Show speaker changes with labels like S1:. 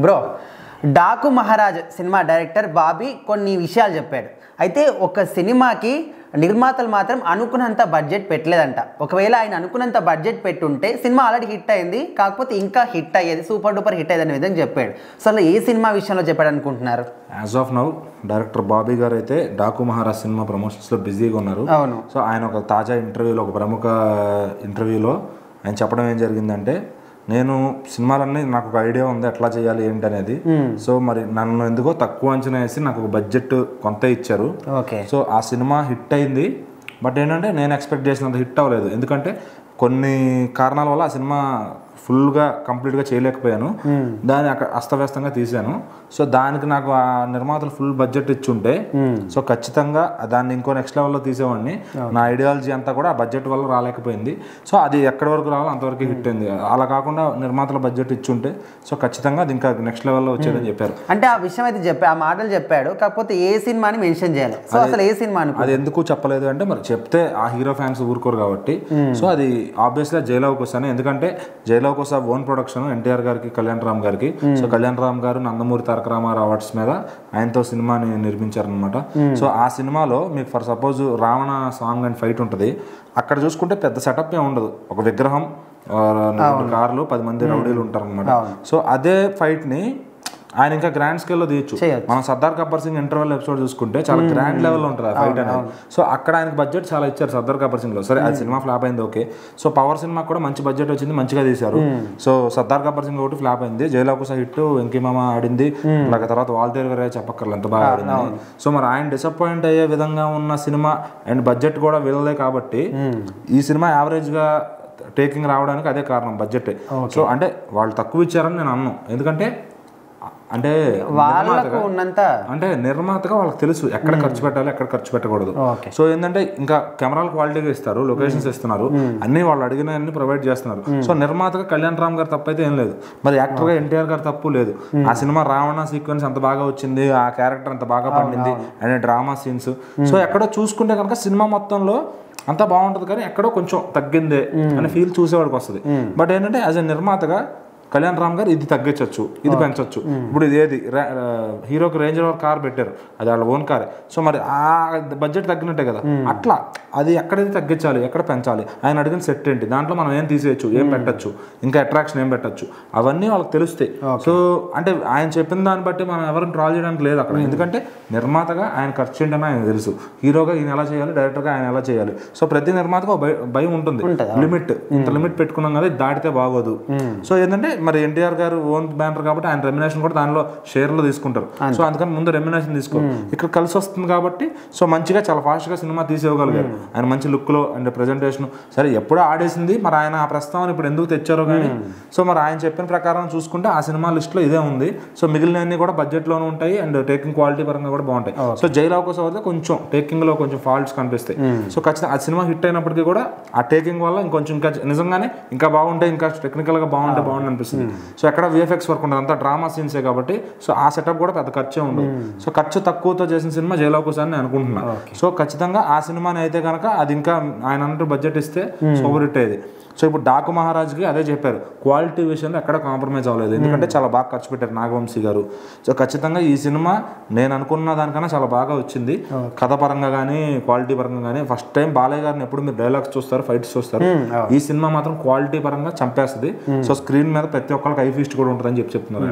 S1: Bro, Daaku Maharaj cinema director Bobby కొన్ని విషయాలు చెప్పాడు. అయితే ఒక సినిమాకి నిర్మాతలు మాత్రం అనుకున్నంత బడ్జెట్ పెట్టలేదంట. ఒకవేళ ఆయన అనుకున్నంత బడ్జెట్ పెట్టుంటే సినిమా ఆల్రెడీ హిట్ అయింది, కాకపోతే ఇంకా హిట్ అయ్యేది, సూపర్ డూపర్ హిట్ అయ్యేది అనే విధంగా చెప్పాడు. సో అలా ఏ సినిమా విషయంలో చెప్పాడు అనుకుంటున్నారు?
S2: As of now director Bobby గారు అయితే డాకు మహారాజ్ సినిమా ప్రమోషన్స్లో బిజీగా ఉన్నారు.
S1: అవును.
S2: సో ఆయన ఒక తాజా ఇంటర్వ్యూలో, ఒక ప్రముఖ ఇంటర్వ్యూలో ఆయన చెప్పడం ఏం జరిగిందంటే, నేను సినిమాలన్నీ నాకు ఒక ఐడియా ఉంది ఎట్లా చేయాలి ఏంటి అనేది. సో మరి నన్ను ఎందుకో తక్కువ అంచనా వేసి నాకు ఒక బడ్జెట్ కొంత ఇచ్చారు. సో ఆ సినిమా హిట్ అయింది, బట్ ఏంటంటే నేను ఎక్స్పెక్ట్ చేసినంత హిట్ అవ్వలేదు. ఎందుకంటే కొన్ని కారణాల వల్ల ఆ సినిమా ఫుల్గా కంప్లీట్గా చేయలేకపోయాను. దాన్ని అక్కడ అస్తవ్యస్తంగా తీశాను. సో దానికి నాకు ఆ నిర్మాతలు ఫుల్ బడ్జెట్ ఇచ్చుంటే సో ఖచ్చితంగా దాన్ని ఇంకో నెక్స్ట్ లెవెల్లో తీసేవాడిని. నా ఐడియాలజీ అంతా కూడా ఆ బడ్జెట్ వల్ల రాలేకపోయింది. సో అది ఎక్కడి వరకు రావాలో అంతవరకు హిట్ అయింది. అలా కాకుండా నిర్మాతల బడ్జెట్ ఇచ్చుంటే సో ఖచ్చితంగా అది ఇంకా నెక్స్ట్ లెవెల్లో వచ్చేదని చెప్పారు.
S1: అంటే ఆ విషయం అయితే ఆ మాటలు చెప్పాడు, కాకపోతే ఏ సినిమాని మెన్షన్ చేయాలి. సో అసలు ఏ సినిమా
S2: అది ఎందుకు చెప్పలేదు అంటే, మరి చెప్తే ఆ హీరో ఫ్యాన్స్ ఊరుకోరు కాబట్టి. సో అది ఆబ్వియస్గా జైలవకుశ. ఎందుకంటే జైలవకుశ ఓన్ ప్రొడక్షన్ ఎన్టీఆర్ గారికి, కళ్యాణ్ రామ్ గారికి. సో కళ్యాణ్ రామ్ గారు నందమూరి తారక రామారావు అవార్డ్స్ మీద ఆయనతో సినిమాని నిర్మించారనమాట. సో ఆ సినిమాలో మీకు for suppose Ravana song and fight ఉంటుంది. అక్కడ చూసుకుంటే పెద్ద సెటప్ ఏ ఉండదు. ఒక విగ్రహం, 4 కార్లు, 10 మంది రౌడీలు ఉంటారు అనమాట. సో అదే ఫైట్ ని ఆయన ఇంకా గ్రాండ్ స్కేల్లో తీయచ్చు. మనం సర్దార్ గబ్బర్ సింగ్ ఇంటర్వెల్ ఎపిసోడ్ చూసుకుంటే చాలా గ్రాండ్ లెవెల్లో ఉంటుంది ఫైట్ అనేది. సో అక్కడ ఆయనకు బడ్జెట్ చాలా ఇచ్చారు సర్దార్ గబ్బర్ సింగ్ లో. సరే అది సినిమా ఫ్లాప్ అయింది, ఓకే. సో పవర్ సినిమా కూడా మంచి బడ్జెట్ వచ్చింది, మంచిగా తీశారు. సో సర్దార్ గబ్బర్ సింగ్ ఒకటి ఫ్లాప్ అయింది, జైలవకుశ హిట్, వెంకీ మామ ఆడింది, అలాగే తర్వాత వాల్తేరు గారే చెప్పక్కర్లు ఎంత బాగా ఆడింది. సో మరి ఆయన డిసప్పాయింట్ అయ్యే విధంగా ఉన్న సినిమా అండ్ బడ్జెట్ కూడా వీళ్ళదే కాబట్టి ఈ సినిమా యావరేజ్ గా టేకింగ్ రావడానికి అదే కారణం, బడ్జెట్. సో అంటే వాళ్ళు తక్కువ ఇచ్చారని నేను అన్నాను. ఎందుకంటే అంటే నిర్మాతగా వాళ్ళకి తెలుసు ఎక్కడ ఖర్చు పెట్టాలి, ఎక్కడ ఖర్చు పెట్టకూడదు. సో ఏంటంటే ఇంకా కెమెరాలు క్వాలిటీగా ఇస్తారు, లొకేషన్స్ ఇస్తున్నారు, అన్ని వాళ్ళు అడిగిన అన్ని ప్రొవైడ్ చేస్తున్నారు. సో నిర్మాతగా కళ్యాణ్ రామ్ గారు తప్పు అయితే ఏం లేదు, మరి యాక్టర్ గా ఎన్టీఆర్ గారు తప్పు లేదు. ఆ సినిమా రావణ సీక్వెన్స్ అంత బాగా వచ్చింది, ఆ క్యారెక్టర్ అంత బాగా పండింది, అండ్ డ్రామా సీన్స్. సో ఎక్కడో చూసుకుంటే కనుక సినిమా మొత్తంలో అంతా బాగుంటుంది, కానీ ఎక్కడో కొంచెం తగ్గిందే అని ఫీల్ చూసేవాడికి వస్తుంది. బట్ ఏంటంటే యాజ్ ఎ నిర్మాతగా కళ్యాణ్ రామ్ గారు ఇది తగ్గించవచ్చు, ఇది పెంచవచ్చు. ఇప్పుడు ఇది ఏది హీరోకి రేంజ్ రోవర్ కార్ పెట్టారు, అది వాళ్ళ ఓన్ కారే. సో మరి ఆ బడ్జెట్ తగ్గినట్టే కదా. అట్లా అది ఎక్కడైతే తగ్గించాలి, ఎక్కడ పెంచాలి, ఆయన అడిగిన సెట్ ఏంటి, దాంట్లో మనం ఏం తీసేయచ్చు, ఏం పెట్టచ్చు, ఇంకా అట్రాక్షన్ ఏం పెట్టచ్చు, అవన్నీ వాళ్ళకి తెలుస్తాయి. సో అంటే ఆయన చెప్పిన దాన్ని బట్టి మనం ఎవరిని ట్రాల్ చేయడానికి లేదు అక్కడ. ఎందుకంటే నిర్మాతగా ఆయన ఖర్చు ఏంటని ఆయన తెలుసు, హీరోగా ఈయన ఎలా చేయాలి, డైరెక్టర్గా ఆయన ఎలా చేయాలి. సో ప్రతి నిర్మాతకు భయం ఉంటుంది, లిమిట్, ఇంత లిమిట్ పెట్టుకున్నాం కదా, దాటితే బాగోదు. సో ఏంటంటే మరి ఎన్టీఆర్ గారు ఓన్ బ్యానర్ కాబట్టి ఆయన రెమ్యునేషన్ కూడా దానిలో షేర్లో తీసుకుంటారు. సో అందుకని ముందు రెమ్యునేషన్ తీసుకో, ఇక్కడ కలిసి వస్తుంది కాబట్టి సో మంచిగా చాలా ఫాస్ట్గా సినిమా తీసేయగలిగారు. ఆయన మంచి లుక్లో అండ్ ప్రెజెంటేషన్. సరే ఎప్పుడో ఆడేసింది, మరి ఆయన ఆ ప్రస్తావన ఇప్పుడు ఎందుకు తెచ్చారో కానీ. సో మరి ఆయన చెప్పిన ప్రకారం చూసుకుంటే ఆ సినిమా లిస్ట్లో ఇదే ఉంది. సో మిగిలినవన్నీ కూడా బడ్జెట్లోనే ఉంటాయి అండ్ టేకింగ్ క్వాలిటీ పరంగా కూడా బాగుంటాయి. సో జైలవకుశ వద్ద కొంచెం టేకింగ్లో కొంచెం ఫాల్ట్స్ కనిపిస్తాయి. సో ఖచ్చితంగా ఆ సినిమా హిట్ అయినప్పటికీ కూడా ఆ టేకింగ్ వల్ల ఇంకొంచెం ఇంకా నిజంగానే ఇంకా బాగుంటాయి, ఇంకా టెక్నికల్గా బాగుంటే బాగుంది అనిపిస్తుంది. సో ఎక్కడ విఎఫ్ఎక్స్ వర్క్ ఉంటుంది, అంతా డ్రామా సీన్సే కాబట్టి సో ఆ సెటప్ కూడా పెద్ద ఖర్చే ఉండదు. సో ఖర్చు తక్కువతో చేసిన సినిమా జైలవకుశ అని నేను అనుకుంటున్నాను. సో ఖచ్చితంగా ఆ సినిమాని అయితే కనుక అది ఇంకా ఆయన అన్నట్టు బడ్జెట్ ఇస్తే సూపర్ హిట్ అయ్యేది. సో ఇప్పుడు డాకు మహారాజ్కి అదే చెప్పారు, క్వాలిటీ విషయంలో ఎక్కడ కాంప్రమైజ్ అవ్వలేదు, ఎందుకంటే చాలా బాగా ఖర్చు పెట్టారు నాగవంశీ గారు. సో ఖచ్చితంగా ఈ సినిమా నేను అనుకున్న దానికన్నా చాలా బాగా వచ్చింది, కథ పరంగా కానీ క్వాలిటీ పరంగా కానీ. ఫస్ట్ టైం బాలయ్య గారిని ఎప్పుడు మీరు డైలాగ్స్ చూస్తారు, ఫైట్స్ చూస్తారు, ఈ సినిమా మాత్రం క్వాలిటీ పరంగా చంపేస్తుంది. సో స్క్రీన్ మీద ప్రతి ఒక్కరికి ఐ ఫీస్ట్ కూడా ఉంటుందని చెప్తున్నారు.